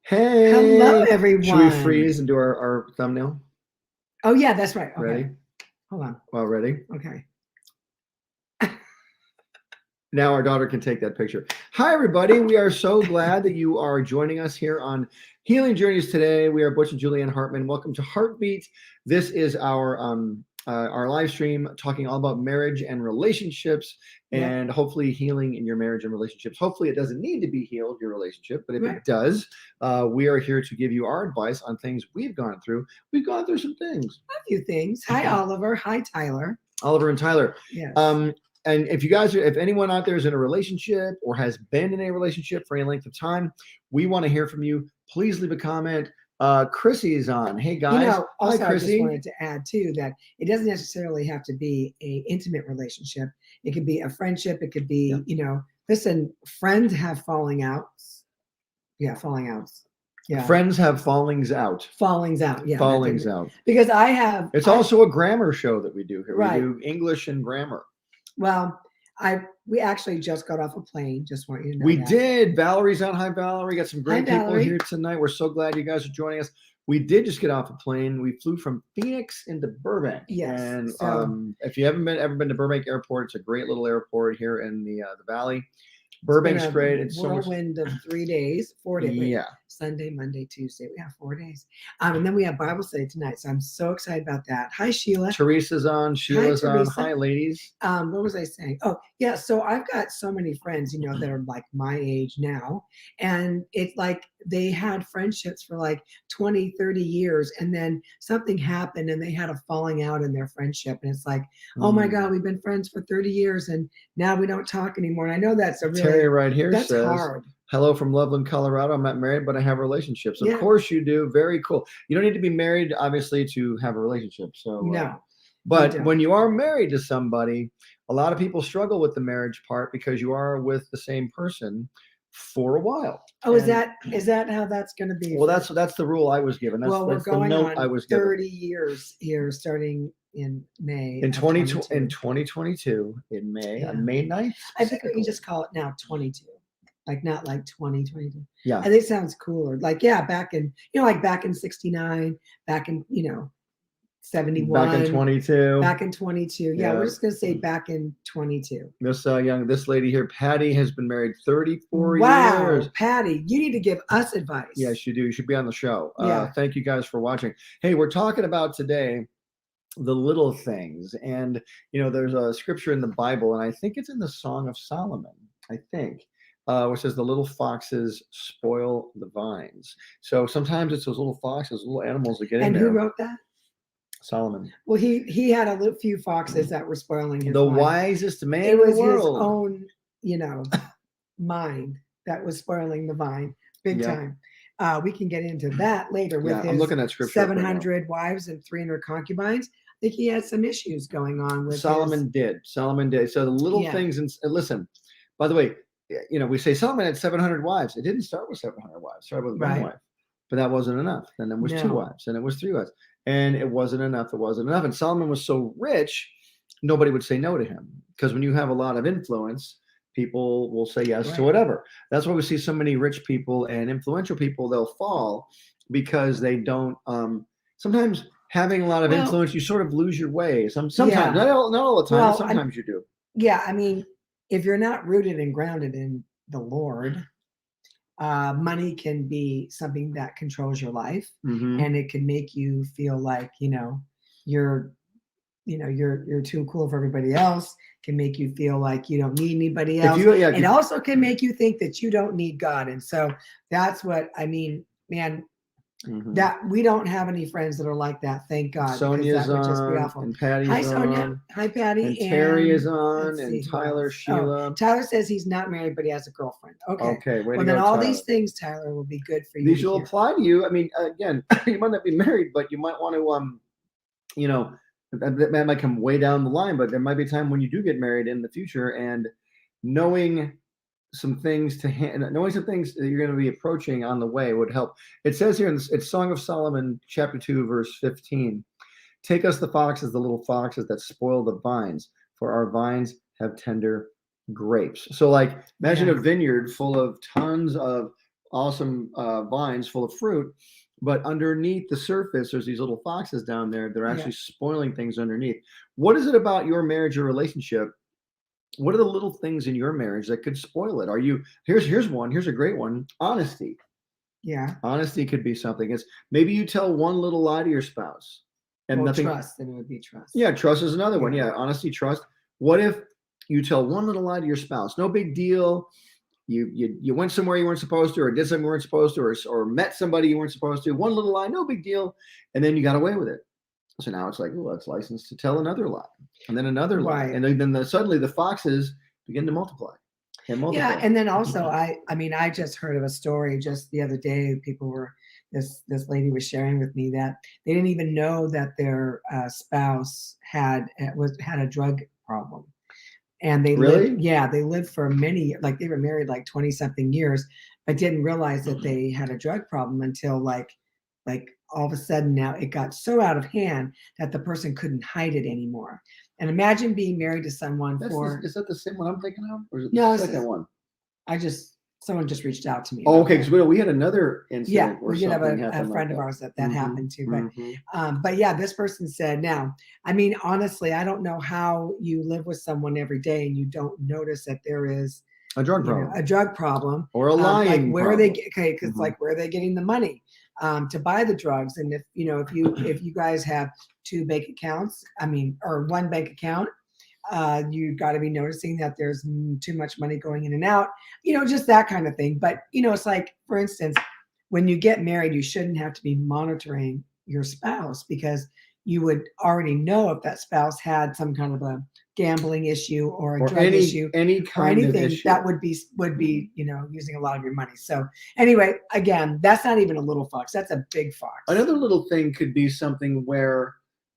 Hey. Hello, everyone. Should we freeze and do our thumbnail? Oh, yeah, that's right. Okay. Ready? Hold on. Well, ready? Okay. Now our daughter can take that picture. Hi, everybody. We are so glad that you are joining us here on Healing Journeys today. We are Butch and Julieann Hartman. Welcome to HARTbeat. This is our live stream talking all about marriage and relationships and hopefully healing in your marriage and relationships. Hopefully it doesn't need to be healed, your relationship, but if it does, we are here to give you our advice on things we've gone through. We've gone through some things. A few things. Hi, Oliver. Hi, Tyler. Oliver and Tyler. Yes. And if anyone out there is in a relationship or has been in a relationship for any length of time, we want to hear from you. Please leave a comment. Chrissy is on. Hey guys. Also, I just wanted to add too that it doesn't necessarily have to be an intimate relationship. It could be a friendship. It could be, listen, friends have falling outs. Yeah, falling outs. Yeah. Friends have fallings out. Fallings out. Yeah. Fallings out. Because it's also a grammar show that we do here. Right. We do English and grammar. Well, we actually just got off a plane. Just want you to know we did. Valerie's on. Hi, Valerie. Got some great people here tonight. We're so glad you guys are joining us. We did just get off a plane. We flew from Phoenix into Burbank. Yes. And if you haven't ever been to Burbank Airport, it's a great little airport here in the Valley. Burbank's great. It's so much whirlwind of 3 days, 4 days. Yeah. Sunday, Monday, Tuesday. We have 4 days. And then we have Bible study tonight. So I'm so excited about that. Hi, Sheila. Teresa's on. Sheila's on. Hi, ladies. What was I saying? Oh, yeah. So I've got so many friends, that are like my age now. And it's like they had friendships for like 20, 30 years. And then something happened and they had a falling out in their friendship. And it's like, oh my God, we've been friends for 30 years and now we don't talk anymore. And I know that's a really, Terry right here that's says, hard. Hello from Loveland, Colorado. I'm not married, but I have relationships. Of course you do. Very cool. You don't need to be married, obviously, to have a relationship. So no. But when you are married to somebody, a lot of people struggle with the marriage part because you are with the same person for a while. Oh, is that how that's going to be? Well, that's the rule I was given. We're going the note on I was given. 30 years here, starting in May. In 2022, in May, on May 9th. I think we can just call it now 22. Like not like 2022. Yeah. I think it sounds cooler. Like, back in, back in 69, back in, 71. Back in 22. Back in 22. Yeah, we're just gonna say back in 22. This lady here, Patty, has been married 34 years. Wow, Patty, you need to give us advice. Yes, you do. You should be on the show. Yeah. Thank you guys for watching. Hey, we're talking about today the little things. And, there's a scripture in the Bible, and I think it's in the Song of Solomon, which says the little foxes spoil the vines. So sometimes it's those little foxes, little animals that get in there. And who wrote that? Solomon. Well, he had a few foxes that were spoiling his the vine. Wisest man in the world. His own, mind that was spoiling the vine big time. We can get into that later with his I'm looking at scripture 700 wives and 300 concubines. I think he had some issues going on with Solomon did. So the little things, and listen, by the way, we say Solomon had 700 wives. It didn't start with 700 wives. It started with one wife. But that wasn't enough. Then there was 2 wives. And it was 3 wives. And it wasn't enough. It wasn't enough. And Solomon was so rich, nobody would say no to him. Because when you have a lot of influence, people will say yes to whatever. That's why we see so many rich people and influential people, they'll fall because they don't, sometimes having a lot of influence, you sort of lose your way. Sometimes, not all the time, sometimes you do. Yeah, I mean, if you're not rooted and grounded in the Lord, money can be something that controls your life, and it can make you feel like you're too cool for everybody else. Can make you feel like you don't need anybody else. It also can make you think that you don't need God, and so that's what I mean, man. That we don't have any friends that are like that. Thank God. Sonia's that would just be awful. And Patty's Hi, Sonia. on. Hi, Patty. And Terry is on, and Tyler, Sheila. Tyler says he's not married, but he has a girlfriend. Okay. Well, then all these things, Tyler, will be good for you. These will apply to you. I mean, again, you might not be married, but you might want to, that might come way down the line, but there might be a time when you do get married in the future, and knowing some things that you're going to be approaching on the way would help. It says here it's Song of Solomon, chapter 2, verse 15. Take us the foxes, the little foxes that spoil the vines, for our vines have tender grapes. So like imagine a vineyard full of tons of awesome vines full of fruit, but underneath the surface, there's these little foxes down there. They're actually spoiling things underneath. What is it about your marriage or relationship? What are the little things in your marriage that could spoil it? Here's one. Here's a great one. Honesty. Yeah. Honesty could be something. It's maybe you tell one little lie to your spouse and nothing. Trust, then it would be trust. Yeah, trust is another one. Yeah, honesty, trust. What if you tell one little lie to your spouse? No big deal. You went somewhere you weren't supposed to, or did something you weren't supposed to, or met somebody you weren't supposed to. One little lie, no big deal, and then you got away with it. So now it's like, oh, it's licensed to tell another lie, and then another lie, and then suddenly the foxes begin to multiply. Yeah, and then also I just heard of a story just the other day. This lady was sharing with me that they didn't even know that their spouse had a drug problem, and they lived for many, like they were married like 20 something years, but didn't realize that they had a drug problem until like all of a sudden now it got so out of hand that the person couldn't hide it anymore. And imagine being married to someone is that the same one I'm thinking of? Or is it the second one? Someone just reached out to me. Oh, okay, because we had another incident. Yeah, we did have a friend of ours that happened to. But yeah, this person said, now, I mean, honestly, I don't know how you live with someone every day and you don't notice that there is a drug problem, or a lying like where problem. because like where are they getting the money to buy the drugs? And if you guys have two bank accounts, or one bank account, you got to be noticing that there's too much money going in and out, just that kind of thing. But it's like, for instance, when you get married, you shouldn't have to be monitoring your spouse, because you would already know if that spouse had some kind of a gambling issue or a drug issue, any kind of issue that would be using a lot of your money. So anyway, again, that's not even a little fox, that's a big fox. Another little thing could be something where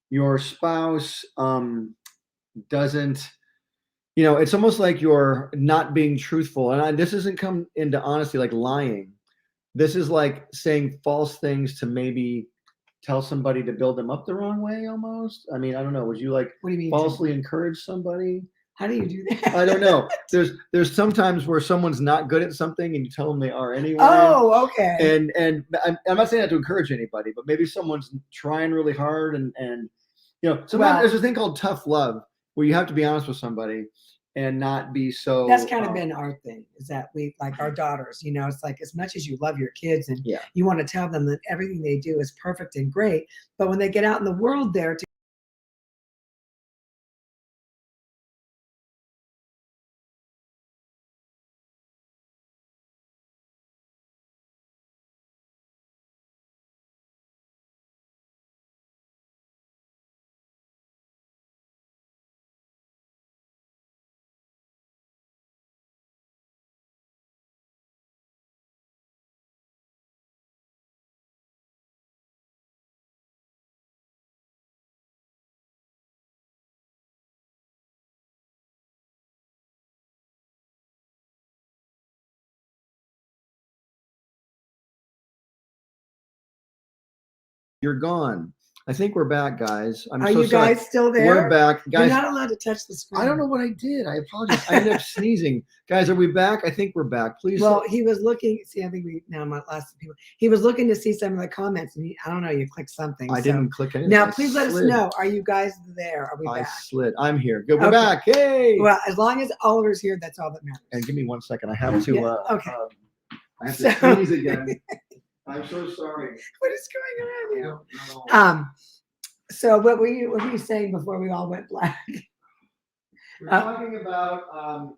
your spouse doesn't, it's almost like you're not being truthful. And this doesn't come into honesty like lying. This is like saying false things to maybe tell somebody to build them up the wrong way almost. I don't know. Would you what do you mean, falsely encourage somebody? How do you do that? I don't know. There's sometimes where someone's not good at something and you tell them they are anyway. Oh, okay. And I'm not saying that to encourage anybody, but maybe someone's trying really hard and sometimes there's a thing called tough love, where you have to be honest with somebody and not be so. That's kind of been our thing, is that we, like our daughters, it's like, as much as you love your kids and you want to tell them that everything they do is perfect and great, but when they get out in the world You're gone. I think we're back, guys. Are you guys still there? We're back, guys. You're not allowed to touch the screen. I don't know what I did. I apologize. I ended up sneezing. Guys, are we back? I think we're back. Please. Well, he was looking. See, I think my last people. He was looking to see some of the comments, and I don't know. You clicked something. I didn't click anything. Now, please let us know. Are you guys there? Are we back? I slid. I'm here. Good. We're back. Hey. Well, as long as Oliver's here, that's all that matters. And give me 1 second. I have to. Okay. I have to sneeze again. I'm so sorry. What is going on here? So what were you saying before we all went black? We're talking about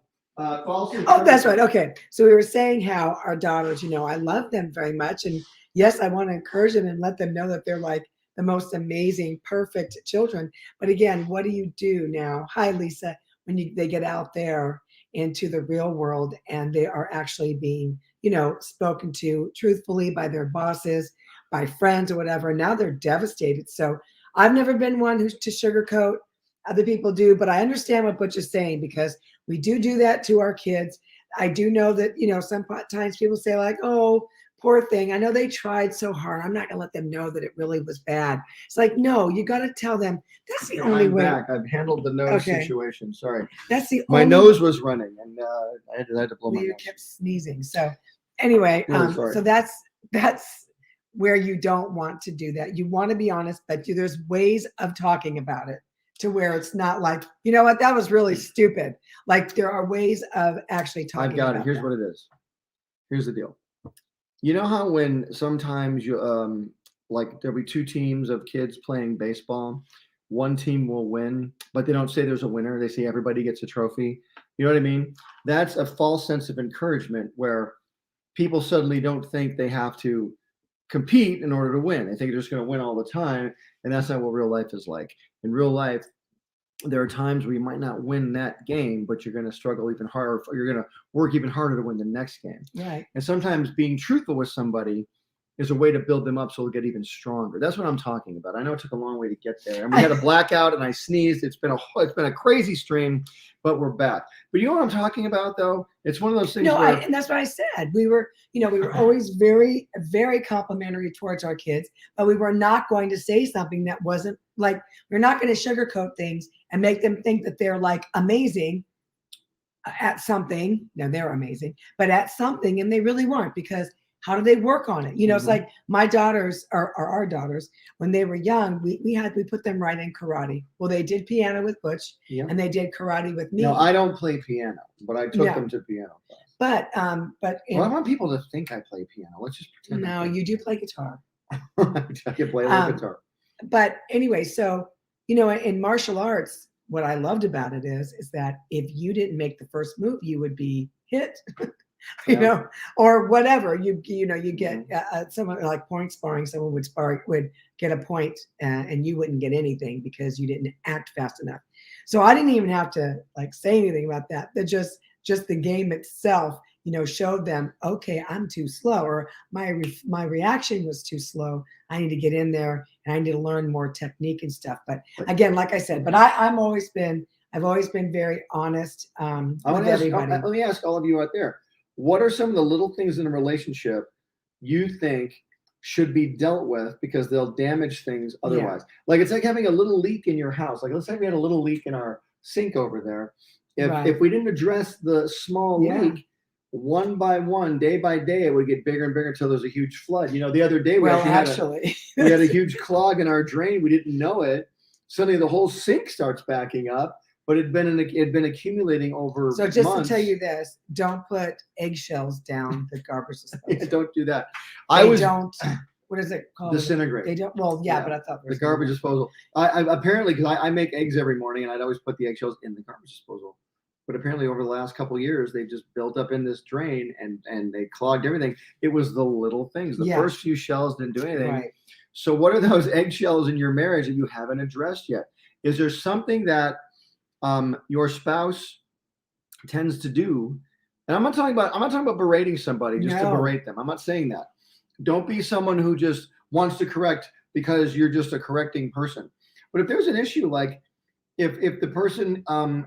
false. Oh, that's right. Okay. So we were saying how our daughters, I love them very much. And yes, I want to encourage them and let them know that they're like the most amazing, perfect children. But again, what do you do now? Hi, Lisa. When they get out there into the real world and they are actually being spoken to truthfully by their bosses, by friends or whatever. Now they're devastated. So I've never been one to sugarcoat. Other people do, but I understand what Butch is saying, because we do that to our kids. I do know that, sometimes people say like, oh, poor thing. I know they tried so hard. I'm not going to let them know that it really was bad. It's like, no, you got to tell them that's the only way. Back. I've handled the nose situation. Sorry. That's the My nose was running and I had to blow my nose. You kept sneezing. So anyway, Really so that's where you don't want to do that. You want to be honest, but there's ways of talking about it to where it's not like, you know what, that was really stupid. Like there are ways of actually talking. I've got about it. Here's that. what it is. Here's the deal. You know how when sometimes you like there'll be two teams of kids playing baseball, one team will win, but they don't say there's a winner. They say everybody gets a trophy. You know what I mean? That's a false sense of encouragement where people suddenly don't think they have to compete in order to win. They think they're just going to win all the time. And that's not what real life is like. In real life, there are times where you might not win that game, but you're going to struggle even harder. You're going to work even harder to win the next game. Right. And sometimes being truthful with somebody is a way to build them up so they'll get even stronger. That's what I'm talking about. I know it took a long way to get there. And we had a blackout and I sneezed. It's been a crazy stream, but we're back. But you know what I'm talking about though? It's one of those things and that's what I said. We were always very, very complimentary towards our kids, but we were not going to say something that wasn't like, we're not going to sugarcoat things and make them think that they're like amazing at something. No, they're amazing, but at something, and they really weren't, because how do they work on it? You know, it's like my daughters or our daughters, when they were young, we put them right in karate. Well, they did piano with Butch and they did karate with me. No, I don't play piano, but I took them to piano class. But I want people to think I play piano. Let's just pretend. No, you do play guitar. I can play a little guitar. But anyway, so in martial arts, what I loved about it is that if you didn't make the first move, you would be hit. Or whatever you get someone like point sparring. Someone would get a point and you wouldn't get anything because you didn't act fast enough. So I didn't even have to like say anything about that. That just the game itself, showed them, okay, I'm too slow, or my reaction was too slow. I need to get in there and I need to learn more technique and stuff. But again, like I said, but I've always been very honest with everybody. Let me ask all of you out there. What are some of the little things in a relationship you think should be dealt with because they'll damage things otherwise? Like it's like having a little leak in your house. Like let's say we had a little leak in our sink over there. If we didn't address the small leak, one by one, day by day, it would get bigger and bigger until there's a huge flood. The other day we had a huge clog in our drain. We didn't know it. Suddenly the whole sink starts backing up. But it'd been accumulating over. So just months. to tell you this, don't put eggshells down the garbage disposal. Don't do that. Don't. What is it called? Disintegrate. They don't. Well, yeah, but I thought the garbage disposal. I apparently, because I make eggs every morning, and I'd always put the eggshells in the garbage disposal. But apparently, over the last couple of years, they've just built up in this drain, and they clogged everything. It was the little things. The first few shells didn't do anything. Right. So, what are those eggshells in your marriage that you haven't addressed yet? Is there something that your spouse tends to do? And I'm not talking about berating somebody just to berate them. I'm not saying that. Don't be someone who just wants to correct because you're just a correcting person. But if there's an issue, like if the person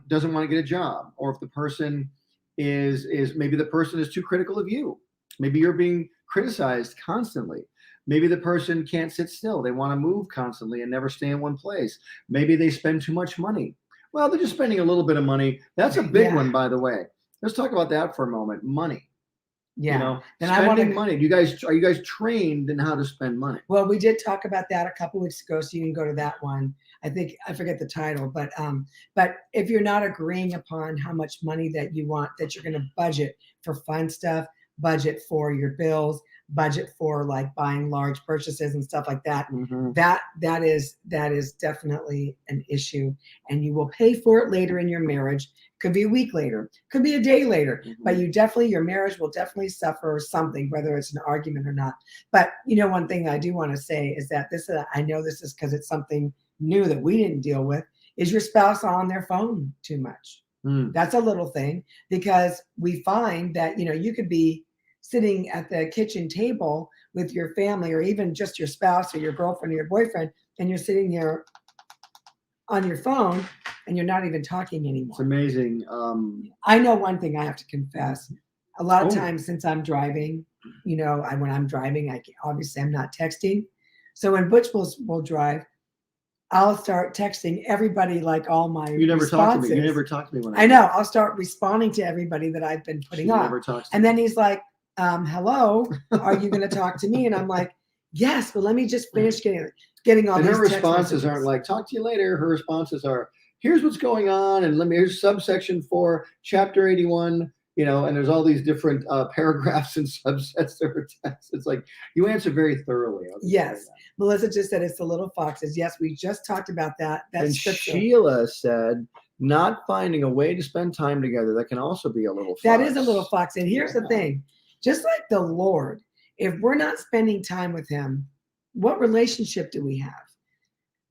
doesn't want to get a job, or if the person is maybe the person is too critical of you, maybe you're being criticized constantly. Maybe the person can't sit still. They want to move constantly and never stay in one place. Maybe they spend too much money. Well, they're just spending a little bit of money. That's a big one, by the way. Let's talk about that for a moment. Money. Yeah. Spending money. Are you guys trained in how to spend money? Well, we did talk about that a couple of weeks ago, so you can go to that one. I forget the title, but if you're not agreeing upon how much money that you want, that you're going to budget for fun stuff, budget for your bills, budget for like buying large purchases and stuff like that. That is definitely an issue, and you will pay for it later in your marriage. Could be a week later, could be a day later, but your marriage will definitely suffer something, whether it's an argument or not. But one thing I do want to say is that I know this is because it's something new that we didn't deal with, is your spouse on their phone too much. That's a little thing, because we find that you could be sitting at the kitchen table with your family, or even just your spouse or your girlfriend or your boyfriend, and you're sitting there on your phone and you're not even talking anymore. It's amazing. I know one thing I have to confess. A lot of times since I'm driving, when I'm driving, obviously I'm not texting. So when Butch will drive, I'll start texting everybody, like all my You never responses. talk to me. You never talk to me when I know. I'll start responding to everybody that I've been putting on. Never talks to and me. then he's like, hello, are you going to talk to me? And I'm like, yes, but let me just finish getting all and these her responses aren't like, talk to you later. Her responses are, here's what's going on. And here's subsection 4, chapter 81, and there's all these different paragraphs and subsets of her text. It's like, you answer very thoroughly. Yes. Melissa just said it's the little foxes. Yes, we just talked about that. And Sheila said, not finding a way to spend time together. That can also be a little fox. That is a little fox. And here's the thing. Just like the Lord, if we're not spending time with him, what relationship do we have?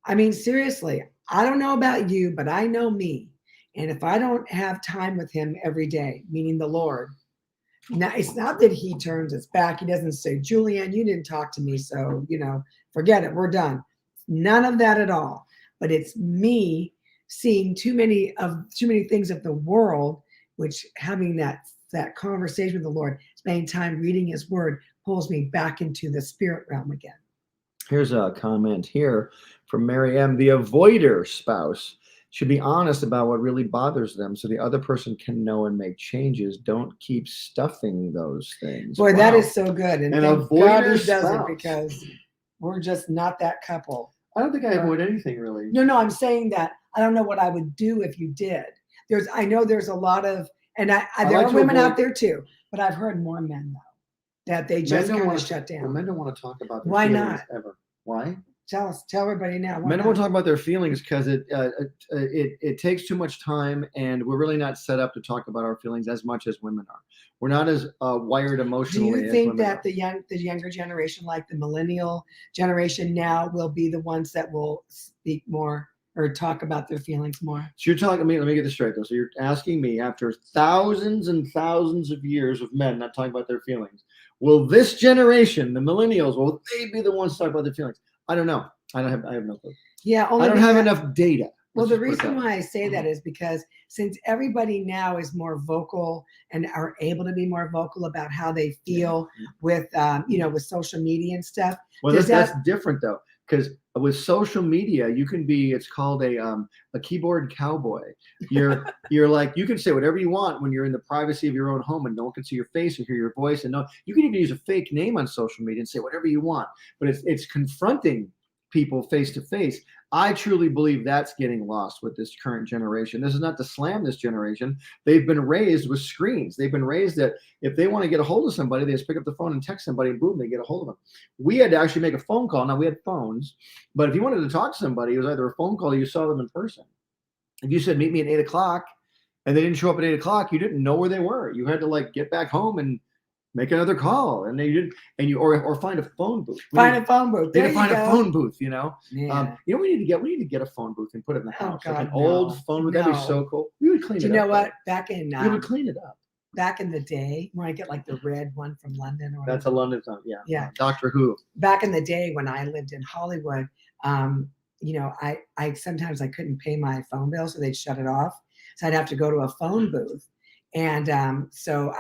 I mean, seriously, I don't know about you, but I know me. And if I don't have time with him every day, meaning the Lord, now it's not that he turns his back. He doesn't say, Julieann, you didn't talk to me. So, forget it. We're done. None of that at all. But it's me seeing too many things of the world, which having that conversation with the Lord, spending time reading his word, pulls me back into the spirit realm again. Here's a comment here from Mary M. The avoider spouse should be honest about what really bothers them so the other person can know and make changes. Don't keep stuffing those things. Boy, that is so good. And thank God he does spouse. it, because we're just not that couple. I don't think I avoid anything really. No, I'm saying that I don't know what I would do if you did. I know there's a lot of, and there are women out there too, but I've heard more men though, that they just kind of shut down. Well, men don't want to talk about their Why feelings not? Ever. Why? Tell everybody now. Men don't want to talk about their feelings because it takes too much time, and we're really not set up to talk about our feelings as much as women are. We're not as wired emotionally. Do you think that the younger generation, like the millennial generation now, will be the ones that will speak more or talk about their feelings more? So you're talking to me. Let me get this straight though. So you're asking me, after thousands and thousands of years of men not talking about their feelings, will this generation, the millennials, will they be the ones to talk about their feelings? I don't know. I have no clue. Yeah, I don't have enough data. Well, the reason why I say that is because since everybody now is more vocal and are able to be more vocal about how they feel with, with social media and stuff. Well, that's different though, because with social media, you can be, it's called a keyboard cowboy. You're like, you can say whatever you want when you're in the privacy of your own home and no one can see your face or hear your voice. And you can even use a fake name on social media and say whatever you want, but it's confronting people face to face. I truly believe that's getting lost with this current generation. This is not to slam this generation. They've been raised with screens. They've been raised that if they want to get a hold of somebody, they just pick up the phone and text somebody and boom, they get a hold of them. We had to actually make a phone call. Now we had phones, but if you wanted to talk to somebody, it was either a phone call or you saw them in person. If you said, meet me at 8:00 and they didn't show up at 8:00, you didn't know where they were. You had to get back home and make another call, and they didn't, or find a phone booth. Find a phone booth. They had to find a phone booth, Yeah. We need to get a phone booth and put it in the house. God, like an old phone booth. That'd be so cool. We would clean it up. You know what? We would clean it up. Back in the day, when I get the red one from London, or that's a London phone. Yeah. Yeah. Doctor Who. Back in the day when I lived in Hollywood, I sometimes I couldn't pay my phone bill, so they'd shut it off. So I'd have to go to a phone booth. And so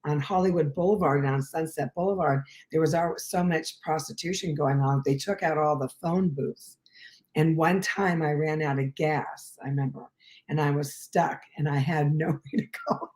on Hollywood Boulevard and on Sunset Boulevard, there was so much prostitution going on. They took out all the phone booths. And one time I ran out of gas, I remember, and I was stuck and I had nowhere to go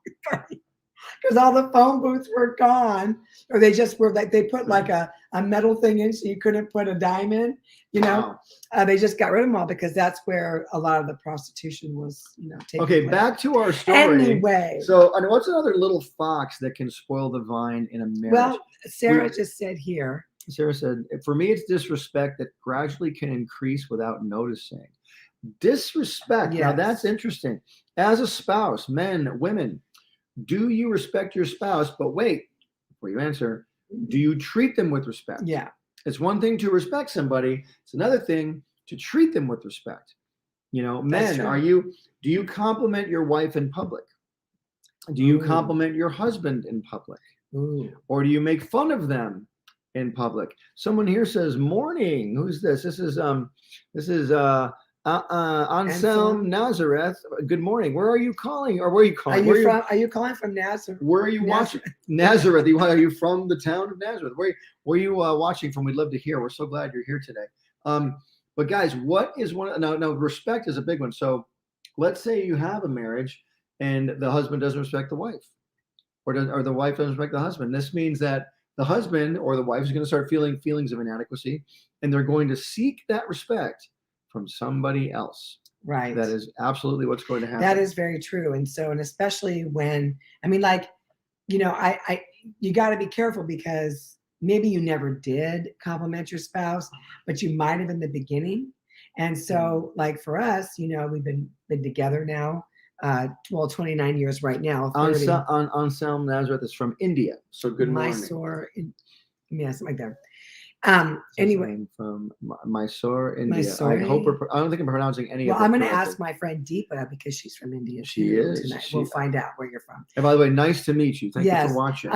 because all the phone booths were gone, or they just were they put a metal thing in so you couldn't put a dime in, Wow. They just got rid of them all because that's where a lot of the prostitution was, taking place. Back to our story. Anyway. So what's another little fox that can spoil the vine in a marriage? Well, Sarah just said here. Sarah said, for me, it's disrespect that gradually can increase without noticing. Disrespect. Yes. Now that's interesting. As a spouse, men, women, do you respect your spouse? But wait, before you answer, do you treat them with respect? Yeah. It's one thing to respect somebody. It's another thing to treat them with respect. Men, do you compliment your wife in public? Do you compliment your husband in public? Ooh. Or do you make fun of them in public? Someone here says, morning. Who's this? This is Anselm Nazareth. Good morning. Where are you calling? Or where are you calling? Are you calling from Nazareth? Where are you watching? Nazareth. Are you from the town of Nazareth? Where are you watching from? We'd love to hear. We're so glad you're here today. But guys, what is one? Now, respect is a big one. So let's say you have a marriage and the husband doesn't respect the wife. or the wife doesn't respect the husband. This means that the husband or the wife is going to start feeling feelings of inadequacy, and they're going to seek that respect from somebody else. Right. That is absolutely what's going to happen. That is very true. And so, and especially when, I mean, like, you know, you got to be careful because maybe you never did compliment your spouse, but you might have in the beginning. And so, like for us, you know, we've been together now, 29 years right now. Anselm Nazareth is from India. So good morning. Mysore, yeah, something like that. Anyway, from Mysore, India. Mysore. I don't think I'm pronouncing any of it. Well, I'm going to ask my friend Deborah because she's from India. She is. Tonight. We'll find out where you're from. And by the way, nice to meet you. Thank you for watching.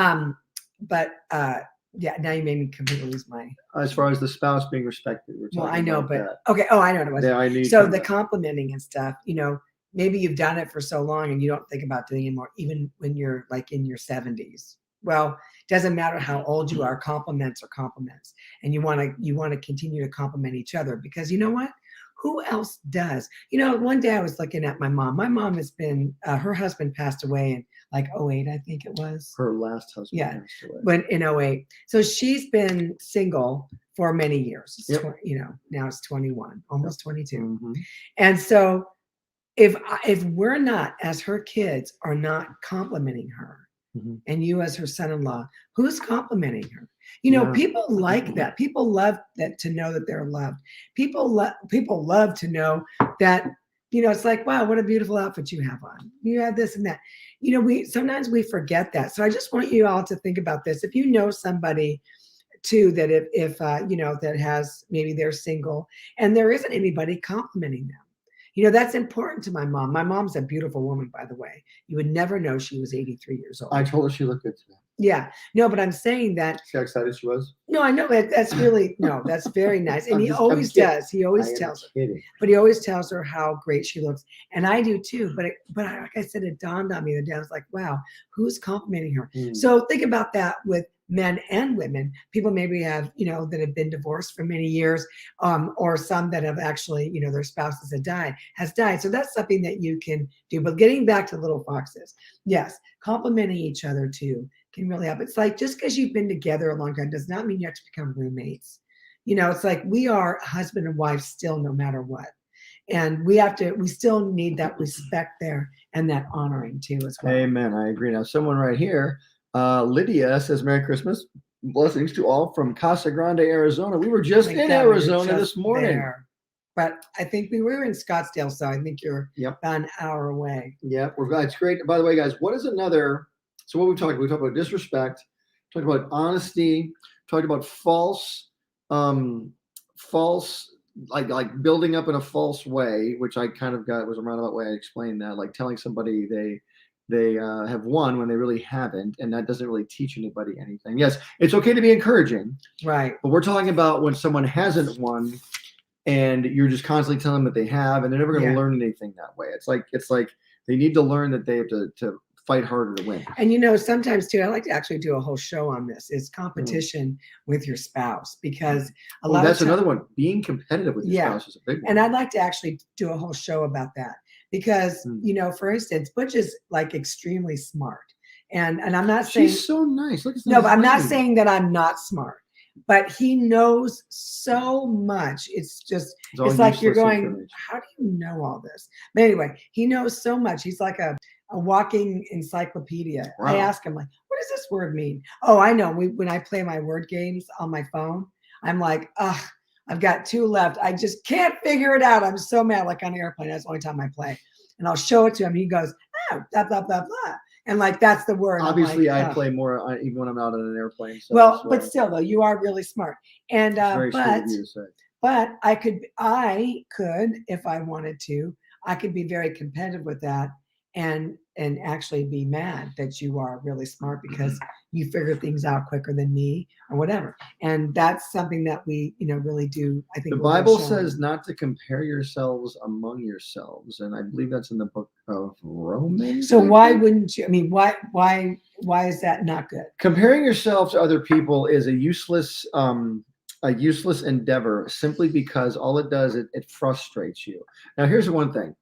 Yeah, now you made me completely lose my. As far as the spouse being respected, well, I know, but that. Okay. Oh, I know what it was. Yeah, I need. So the complimenting and stuff, you know, maybe you've done it for so long and you don't think about doing it anymore, even when you're like in your 70s. Well, it doesn't matter how old you are. Compliments are compliments, and you want to continue to compliment each other because you know what? Who else does? You know, one day I was looking at my mom. My mom has been, her husband passed away in like 08, I think it was. Her last husband passed away. But in 08. So she's been single for many years. Yep. You know, now it's 21, almost 22. Mm-hmm. And so if we're not, as her kids, are not complimenting her, mm-hmm. and you as her son-in-law, who's complimenting her? You know, people like that. People love that, to know that they're loved. People love to know that, you know, it's like, wow, what a beautiful outfit you have on. You have this and that. You know, sometimes we forget that. So I just want you all to think about this. If you know somebody too, that if you know, that has, maybe they're single and there isn't anybody complimenting them. You know, that's important to my mom. My mom's a beautiful woman, by the way. You would never know she was 83 years old. I told her she looked good today. Yeah. No, but I'm saying that. See how excited she was? No, I know that's really, no, that's very nice. And he always does. He always tells her. But he always tells her how great she looks. And I do too. But like I said, it dawned on me the day. I was like, wow, who's complimenting her? So think about that with men and women. People maybe have, you know, that have been divorced for many years, or some that have actually, you know, their spouses has died. So that's something that you can do. But getting back to little foxes, yes, complimenting each other too can really help. It's like, just because you've been together a long time does not mean you have to become roommates. You know, it's like we are husband and wife still, no matter what. And we still need that respect there and that honoring too as well. Amen. I agree. Now, someone right here, Lydia says, Merry Christmas. Blessings to all from Casa Grande, Arizona. We were just in Arizona this morning. There. But I think we were in Scottsdale, so I think you're about an hour away. Yep. It's great. By the way, guys, what is another? So what we talked about disrespect, talked about honesty, talked about false, like building up in a false way, which I kind of was a roundabout way I explained that, like telling somebody they have won when they really haven't, and that doesn't really teach anybody anything. Yes, it's okay to be encouraging, right? But we're talking about when someone hasn't won, and you're just constantly telling them that they have, and they're never going to learn anything that way. It's like they need to learn that they have to fight harder to win. And you know, sometimes too, I like to actually do a whole show on this, is competition with your spouse, because a lot that's another one. Being competitive with your spouse is a big one. And I'd like to actually do a whole show about that, because you know, for instance, Butch is like extremely smart, and I'm not saying she's so nice. Look at no, but I'm not saying that I'm not smart, but he knows so much. It's like you're going, how do you know all this? But anyway, he knows so much. He's like a walking encyclopedia. Wow. I ask him, like, what does this word mean? Oh, I know. When I play my word games on my phone, I'm like, ugh, I've got 2 left. I just can't figure it out. I'm so mad. Like on an airplane, that's the only time I play. And I'll show it to him. He goes, oh, blah, blah, blah, blah. And like, that's the word. Obviously, like, I play more even when I'm out on an airplane. So well, but still, though, you are really smart. And but I could, if I wanted to, I could be very competitive with that, and actually be mad that you are really smart because you figure things out quicker than me or whatever. And that's something that we, you know, really do. I think the Bible says not to compare yourselves among yourselves, and I believe that's in the book of Romans. So why wouldn't you? I mean, why is that not good? Comparing yourself to other people is a useless endeavor, simply because all it does, it frustrates you. Now, here's the one thing.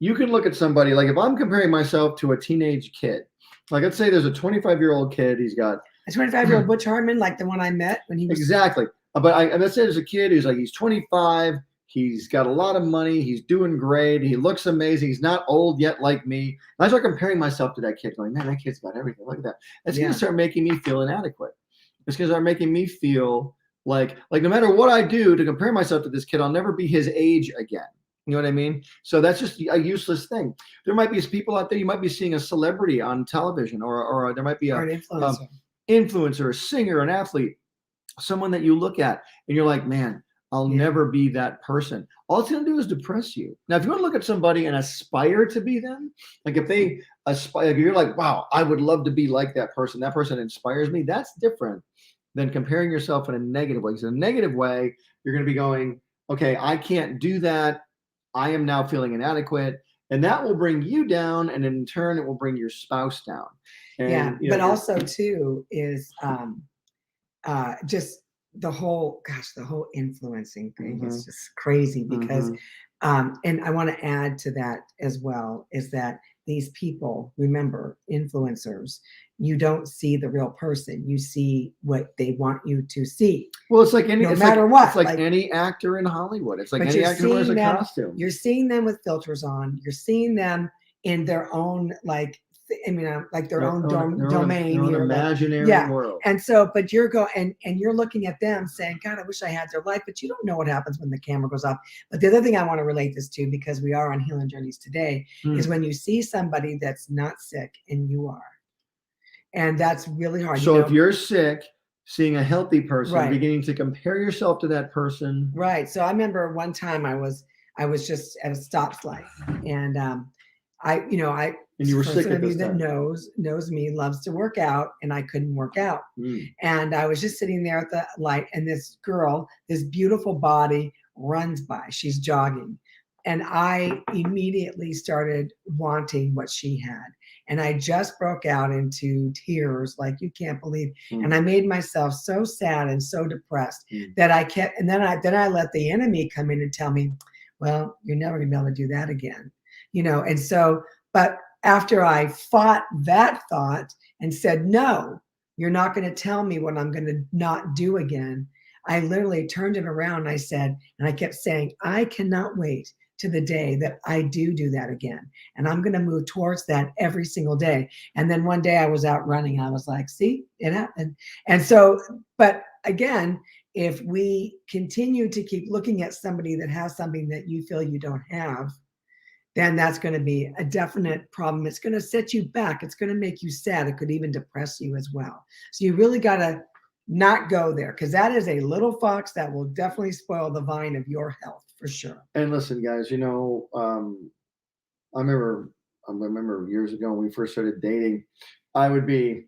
You can look at somebody, like if I'm comparing myself to a teenage kid, Like, let's say there's a 25-year-old kid. He's got a 25-year-old Butch Hartman, like the one I met when he was exactly. But let's say there's a kid who's like, he's 25. He's got a lot of money. He's doing great. He looks amazing. He's not old yet like me. And I start comparing myself to that kid, going, man, that kid's got everything. Look at that. It's going to start making me feel inadequate. It's going to start making me feel like no matter what I do to compare myself to this kid, I'll never be his age again. You know what I mean? So that's just a useless thing. There might be people out there. You might be seeing a celebrity on television, or there might be an influencer, a singer, an athlete, someone that you look at and you're like, man, I'll never be that person. All it's going to do is depress you. Now, if you want to look at somebody and aspire to be them, like if they aspire, if you're like, wow, I would love to be like that person inspires me, that's different than comparing yourself in a negative way. So in a negative way, you're going to be going, okay, I can't do that. I am now feeling inadequate. And that will bring you down. And in turn, it will bring your spouse down. And, but also too is just the whole influencing thing is just crazy because and I want to add to that as well is that these people, remember, influencers, you don't see the real person, you see what they want you to see. Well, it's like any no matter what, it's like any actor in Hollywood. It's like any actor who wears a costume. You're seeing them with filters on, you're seeing them in their own like their own domain, their own imaginary world. And so, but you're and you're looking at them saying, God, I wish I had their life, but you don't know what happens when the camera goes off. But the other thing I want to relate this to, because we are on Healing Journeys today, is when you see somebody that's not sick and you are. And that's really hard. So if you're sick, seeing a healthy person, beginning to compare yourself to that person. Right. So I remember one time I was just at a stoplight and and you were sick at this that time. knows me, loves to work out, and I couldn't work out. And I was just sitting there at the light, and this girl, this beautiful body, runs by. She's jogging. And I immediately started wanting what she had. And I just broke out into tears like you can't believe. And I made myself so sad and so depressed that I kept, and then I let the enemy come in and tell me, well, you're never gonna be able to do that again. And so, but after I fought that thought and said, no, you're not going to tell me what I'm going to not do again, I literally turned it around and I said, and I kept saying, I cannot wait to the day that I do that again. And I'm going to move towards that every single day. And then one day I was out running. I was like, see, it happened. And so, but again, if we continue to keep looking at somebody that has something that you feel you don't have, then that's going to be a definite problem. It's going to set you back. It's going to make you sad. It could even depress you as well. So you really got to not go there, because that is a little fox that will definitely spoil the vine of your health for sure. And listen, guys, I remember years ago when we first started dating, I would be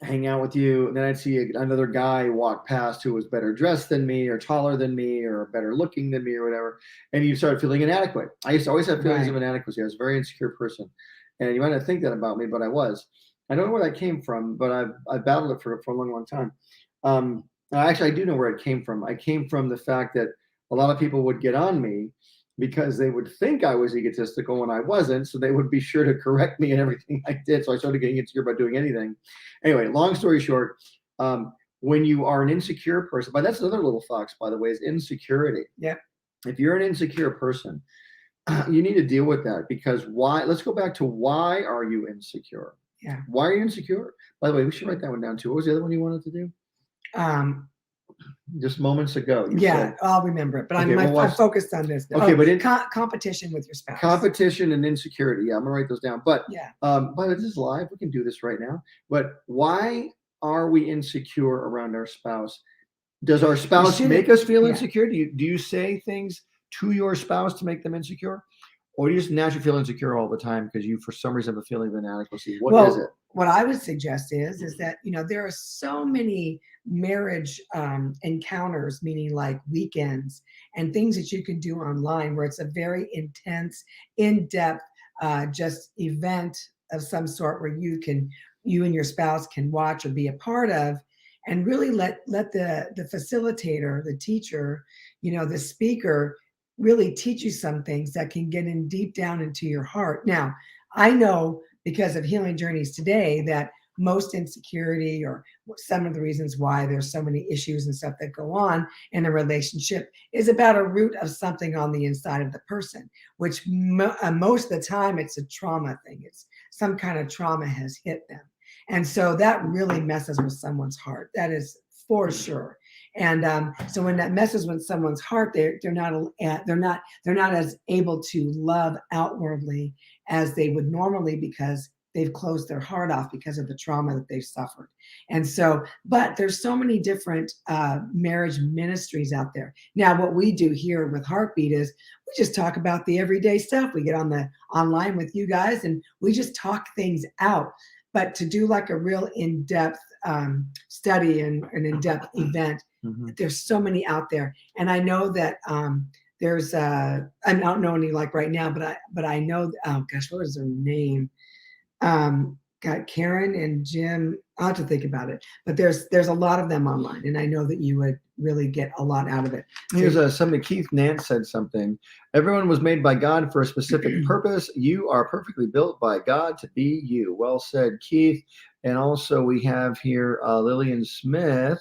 hang out with you, and then I'd see another guy walk past who was better dressed than me or taller than me or better looking than me or whatever, and you start feeling inadequate. I used to always have feelings of inadequacy. I was a very insecure person, and you might not think that about me, but I was. I don't know where that came from, but I battled it for a long time. Actually, I do know where it came from. I came from the fact that a lot of people would get on me because they would think I was egotistical when I wasn't, so they would be sure to correct me in everything I did. So I started getting insecure by doing anything. Anyway, long story short, when you are an insecure person, but that's another little fox, by the way, is insecurity. Yeah. If you're an insecure person, you need to deal with that, because why? Let's go back to why are you insecure? Yeah. Why are you insecure? By the way, we should write that one down too. What was the other one you wanted to do? Just moments ago. I'll remember it. But I'm focused on this. Okay, but competition with your spouse. Competition and insecurity. Yeah, I'm gonna write those down. But but this is live. We can do this right now. But why are we insecure around our spouse? Does our spouse make us feel insecure? Do you say things to your spouse to make them insecure? Or do you just naturally feel insecure all the time because you, for some reason, have a feeling of inadequacy? What is it? What I would suggest is that, there are so many marriage encounters, meaning like weekends and things that you can do online where it's a very intense, in-depth, just event of some sort where you and your spouse can watch or be a part of, and really let the facilitator, the teacher, the speaker, really teach you some things that can get in deep down into your heart. Now, I know because of healing journeys today that most insecurity or some of the reasons why there's so many issues and stuff that go on in a relationship is about a root of something on the inside of the person, which most of the time it's a trauma thing. It's some kind of trauma has hit them. And so that really messes with someone's heart. That is for sure. And so when that messes with someone's heart, they're not as able to love outwardly as they would normally, because they've closed their heart off because of the trauma that they've suffered. And so, but there's so many different marriage ministries out there. Now, what we do here with HARTbeat is we just talk about the everyday stuff. We get on the online with you guys and we just talk things out. But to do like a real in-depth study and an in-depth event, there's so many out there. And I know that there's I don't know any like right now, but I know, oh gosh, what is their name? Got Karen and Jim. I'll have to think about it, but there's a lot of them online, and I know that you would really get a lot out of it. Here's something. Keith Nance said something. Everyone was made by God for a specific purpose. You are perfectly built by God to be you. Well said, Keith. And also we have here Lillian Smith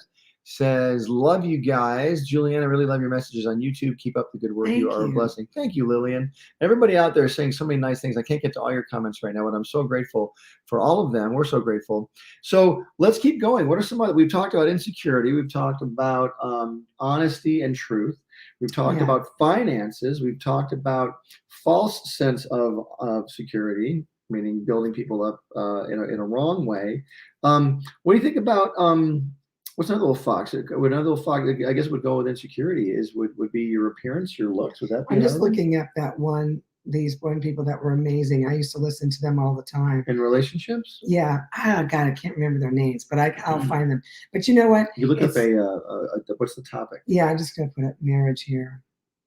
says, love you guys. Julieann, I really love your messages on YouTube. Keep up the good work. You are a blessing. Thank you, Lillian. Everybody out there is saying so many nice things. I can't get to all your comments right now, but I'm so grateful for all of them. We're so grateful. So let's keep going. What are some other, we've talked about insecurity. We've talked about honesty and truth. We've talked about finances. We've talked about false sense of security, meaning building people up in a wrong way. What do you think about what's another little fox? Another little fox, I guess, would go with insecurity would be your appearance, your looks. Would that be? I'm just looking at these people that were amazing. I used to listen to them all the time. In relationships? Yeah. Oh God, I can't remember their names, but I'll find them. But you know what? You look up what's the topic? Yeah, I'm just gonna put up marriage here.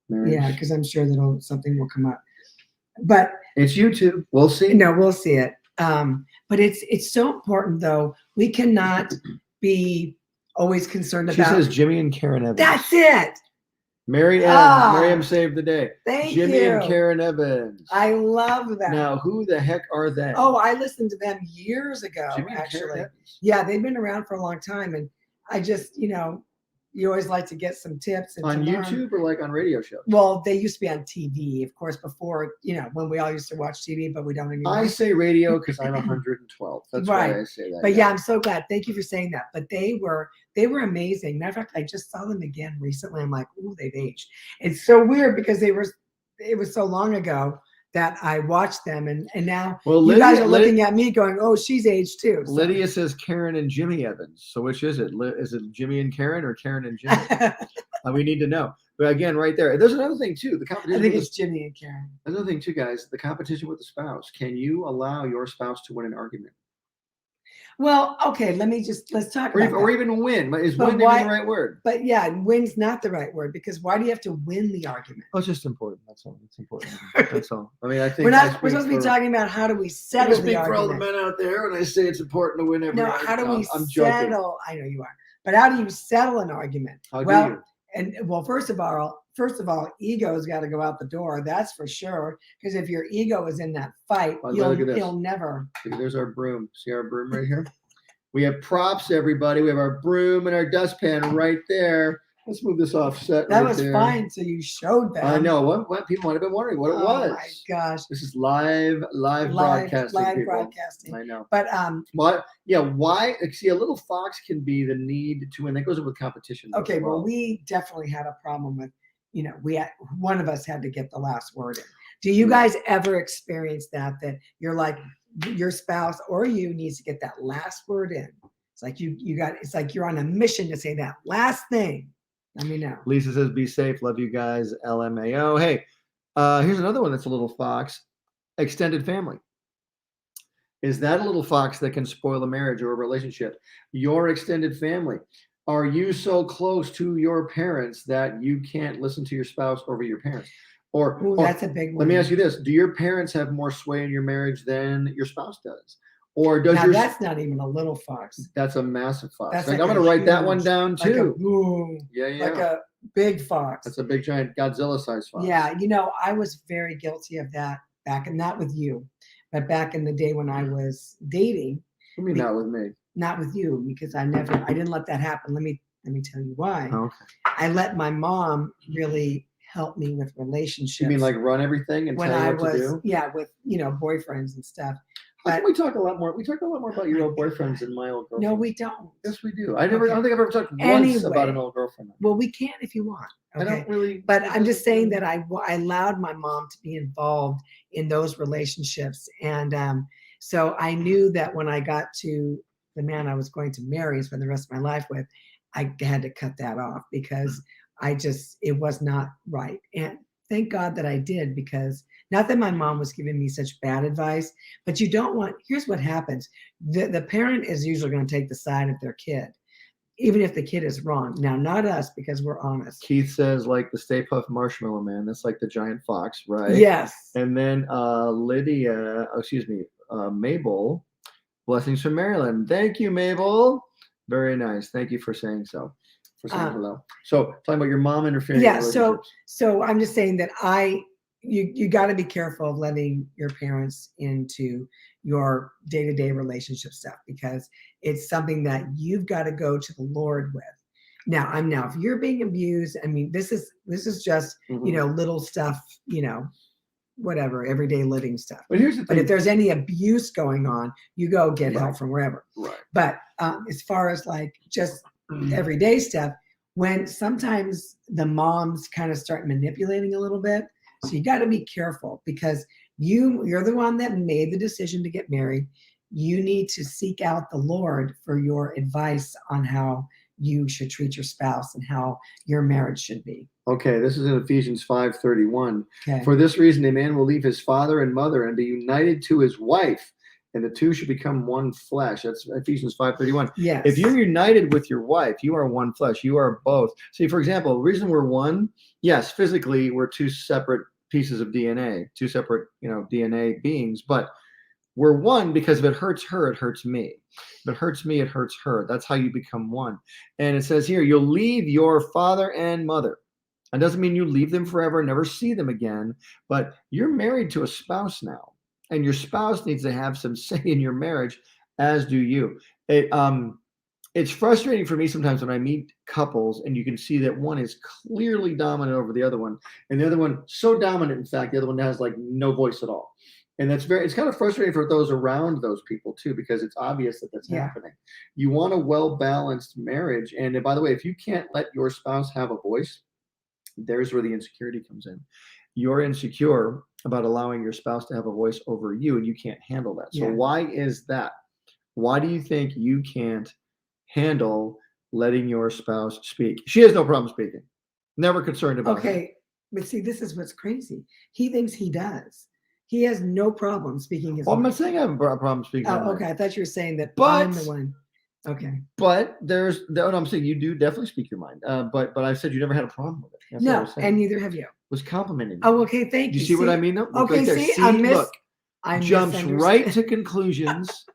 Marriage. Yeah, because I'm sure that something will come up. But it's YouTube. We'll see. No, we'll see it. But it's so important though. We cannot be always concerned about. She says Jimmy and Karen Evans. That's it. Mary M saved the day. Thank Jimmy you. and Karen Evans. I love that. Now, who the heck are they? Oh, I listened to them years ago. Jimmy actually. And Karen Evans. Yeah, they've been around for a long time, and I just, you always like to get some tips. And on YouTube or like on radio shows? Well, they used to be on TV, of course, before, when we all used to watch TV, but we don't anymore. I say radio because I'm 112. That's right. why I say that. But yeah, I'm so glad. Thank you for saying that. But they were amazing. Matter of fact, I just saw them again recently. I'm like, ooh, they've aged. It's so weird because it was so long ago that I watched them, and now you guys are looking at me going, oh, she's aged too. So. Lydia says Karen and Jimmy Evans. So which is it? Is it Jimmy and Karen or Karen and Jimmy? We need to know. But again, right there, there's another thing too. The competition. I think it's Jimmy and Karen. Another thing too, guys. The competition with the spouse. Can you allow your spouse to win an argument? Well, okay, let's talk about or even win. Is win even the right word? But yeah, win's not the right word, because why do you have to win the argument? Oh, it's just important. That's all. It's important. That's all. I mean, I think we're supposed to be talking about how do we settle the argument. I speak for all the men out there when I say it's important to win every argument. No, how do we I'm settle? I know you are, but how do you settle an argument? How do you? And first of all, ego's got to go out the door. That's for sure. Because if your ego is in that fight, you'll never. There's our broom. See our broom right here? We have props, everybody. We have our broom and our dustpan right there. Let's move this offset. That was fine. So you showed that. I know. What people might have been wondering what it was. Oh my gosh! This is live broadcasting. Live broadcasting. I know. But what? Yeah. Why? See, a little fox can be the need to win. That goes with competition. Okay. Well, we definitely had a problem with. One of us had to get the last word in. Do you guys ever experience that you're like your spouse or you needs to get that last word in? It's like it's like you're on a mission to say that last thing. Let me know. Lisa says, be safe. Love you guys. LMAO. Hey, here's another one that's a little fox. Extended family. Is that a little fox that can spoil a marriage or a relationship? Your extended family. Are you so close to your parents that you can't listen to your spouse over your parents? Or that's a big one. Let me ask you this. Do your parents have more sway in your marriage than your spouse does? Or does that's not even a little fox. That's a massive fox. That's I'm going to write that one down too. Like a big fox. That's a big giant Godzilla sized fox. Yeah, I was very guilty of that back, and not with you, But back in the day when I was dating, I mean, not with me. Not with you, because I didn't let that happen. Let me tell you why. Okay. I let my mom really help me with relationships. You mean like run everything and tell you what to do? Yeah, with boyfriends and stuff. How come we talk a lot more? We talk a lot more about your old boyfriends than my old girlfriend. No, we don't. Yes, we do. I don't think I've ever talked once about an old girlfriend. Well, we can if you want. Okay? I don't really. But I'm just saying that I allowed my mom to be involved in those relationships, and so I knew that when I got to the man I was going to marry, spend the rest of my life with, I had to cut that off because it was not right. And thank God that I did, because not that my mom was giving me such bad advice, but here's what happens. The parent is usually going to take the side of their kid, even if the kid is wrong. Now, not us, because we're honest. Keith says, like the Stay Puft Marshmallow Man. That's like the giant fox, right? Yes. And then Mabel, blessings from Maryland. Thank you, Mabel. Very nice. Thank you for saying so. For saying hello. So talking about your mom interfering. Yeah. So I'm just saying that you got to be careful of letting your parents into your day-to-day relationship stuff, because it's something that you've got to go to the Lord with. Now, if you're being abused, I mean, this is just little stuff, whatever, everyday living stuff. But here's the thing. But if there's any abuse going on, you go get help from wherever. Right. But as far as like just everyday stuff, when sometimes the moms kind of start manipulating a little bit, so you got to be careful, because you're the one that made the decision to get married. You need to seek out the Lord for your advice on how you should treat your spouse and how your marriage should be. Okay, this is in Ephesians 5:31. Okay. For this reason, a man will leave his father and mother and be united to his wife, and the two should become one flesh. That's Ephesians 5:31. Yes. If you're united with your wife, you are one flesh. You are both. See, for example, the reason we're one, yes, physically we're two separate pieces of DNA, two separate, DNA beings, but we're one because if it hurts her, it hurts me. If it hurts me, it hurts her. That's how you become one. And it says here, you'll leave your father and mother. That doesn't mean you leave them forever, never see them again, but you're married to a spouse now, and your spouse needs to have some say in your marriage, as do you. It's frustrating for me sometimes when I meet couples and you can see that one is clearly dominant over the other one, and the other one so dominant, in fact, the other one has like no voice at all. And it's kind of frustrating for those around those people too, because it's obvious that that's happening. You want a well-balanced marriage. And by the way, if you can't let your spouse have a voice, there's where the insecurity comes in. You're insecure about allowing your spouse to have a voice over you, and you can't handle that. So why is that? Why do you think you can't handle letting your spouse speak? She has no problem speaking. Never concerned about it. Okay, but see, this is what's crazy. He thinks he does. He has no problem speaking his mind. I'm not saying I have a problem speaking. Oh, okay. I thought you were saying that I'm the one. Okay. But I'm saying you do definitely speak your mind. But I said you never had a problem with it. That's no, and neither have you. Was complimenting me. Oh, okay. Thank you. You see what I mean? Though? Okay. Look, I jumps right to conclusions.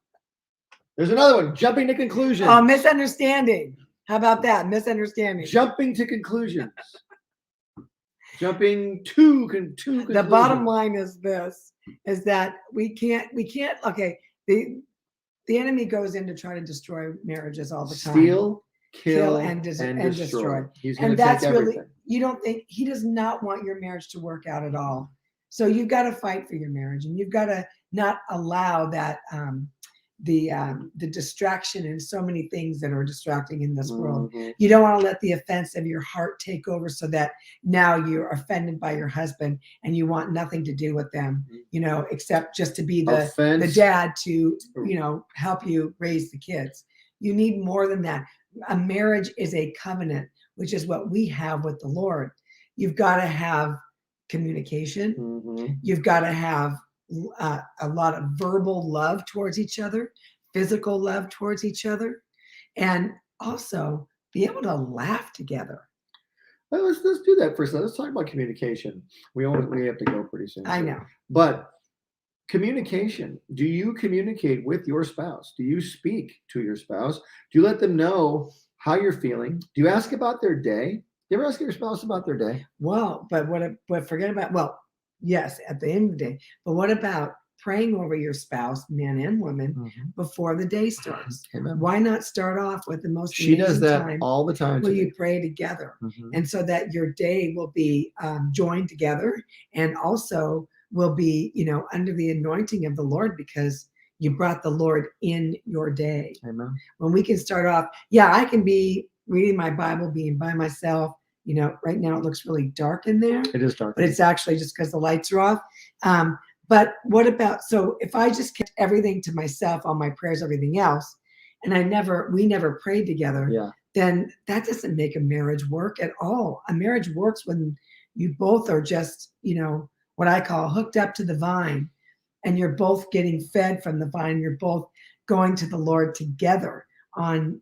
There's another one. Jumping to conclusions. Misunderstanding. How about that? Misunderstanding. Jumping to conclusions. Jumping to conclusions. The bottom line is this: is that we can't. Okay. The enemy goes in to try to destroy marriages all the time. Steal, kill, and destroy. He's going to take everything. You don't think he does not want your marriage to work out at all. So you've got to fight for your marriage, and you've got to not allow that the distraction and so many things that are distracting in this world. You don't want to let the offense of your heart take over, so that now you're offended by your husband and you want nothing to do with them, except just to be the dad to, help you raise the kids. You need more than that. A marriage is a covenant, which is what we have with the Lord. You've got to have communication. You've got to have a lot of verbal love towards each other, physical love towards each other, and also be able to laugh together. Well, let's do that first. Let's talk about communication. We have to go pretty soon. I know. But communication. Do you communicate with your spouse? Do you speak to your spouse? Do you let them know how you're feeling? Do you ask about their day? Do you ever ask your spouse about their day? Well, but forget about, yes, at the end of the day. But what about praying over your spouse, man and woman, before the day starts. Amen. Why not start off with the most She amazing does that time all the time. where you pray together, and so that your day will be joined together, and also will be, under the anointing of the Lord, because you brought the Lord in your day. Amen. When we can start off, I can be reading my Bible, being by myself. Right now it looks really dark in there. It is dark, but it's actually just because the lights are off. But what about, so if I just kept everything to myself, all my prayers, everything else, and we never prayed together, then that doesn't make a marriage work at all. A marriage works when you both are just, what I call hooked up to the vine, and you're both getting fed from the vine. You're both going to the Lord together on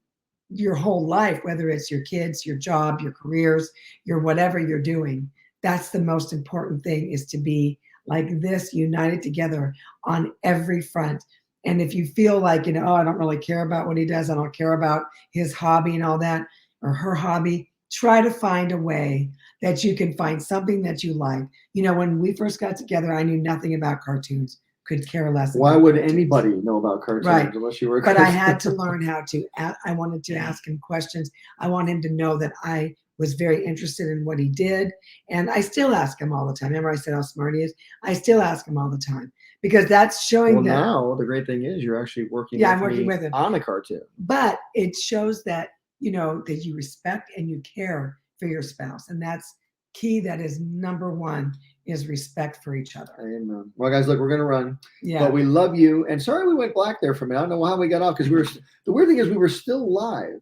your whole life, whether it's your kids, your job, your careers, your whatever you're doing. That's the most important thing, is to be like this, united together on every front. And if you feel like, I don't really care about what he does, I don't care about his hobby and all that, or her hobby, try to find a way that you can find something that you like. When we first got together, I knew nothing about cartoons, could care less. Why would anybody know about cartoons unless you were a But I had to learn how to. I wanted to ask him questions. I want him to know that I was very interested in what he did. And I still ask him all the time. Remember I said how smart he is? I still ask him all the time, because that's showing that. Now the great thing is you're actually working I'm working with him on a cartoon. But it shows that, that you respect and you care for your spouse. And that's key. That is number one, is respect for each other. Amen. Well, guys, look, we're going to run. Yeah. But we love you. And sorry we went black there for a minute. I don't know how we got off, because the weird thing is we were still live.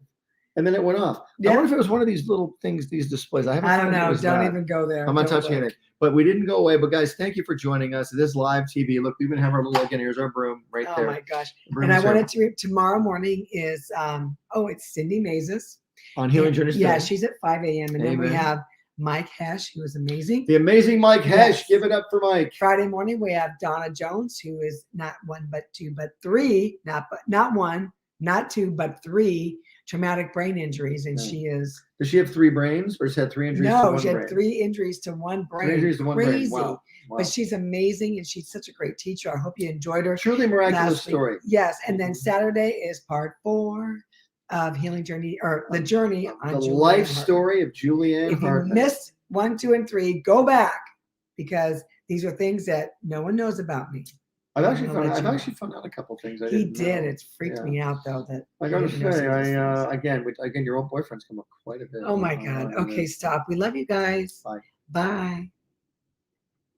And then it went off. I wonder if it was one of these little things, these displays. I don't know. Don't even go there. I'm not touching anything. But we didn't go away. But guys, thank you for joining us. This live TV. Look, we even have our little, again, here's our broom right there. Oh my gosh. And I wanted to, tomorrow morning is, it's Cindy Mezas. On Healing Journeys. Yeah, she's at 5 a.m. And then we have Mike Hoesch, who is amazing. The amazing Mike Hoesch. Give it up for Mike. Friday morning, we have Donna Jones, who is not one, but two, but three, not one, not two, but three traumatic brain injuries. And she is. Does she have 3 brains, or has had 3 injuries to one brain? No, she had 3 injuries to one brain. 3 injuries to one brain. Wow. But she's amazing, and she's such a great teacher. I hope you enjoyed her. Truly miraculous story. Yes. And then Saturday is part 4 of Healing Journey, or the journey on the life story of Julieann. If you missed 1, 2, and 3, go back, because these are things that no one knows about me. I've actually found out a couple things. He did. It's freaked me out, though. That I gotta say, again, your old boyfriend's come up quite a bit. Oh my God. Okay, stop. We love you guys. Bye. Bye.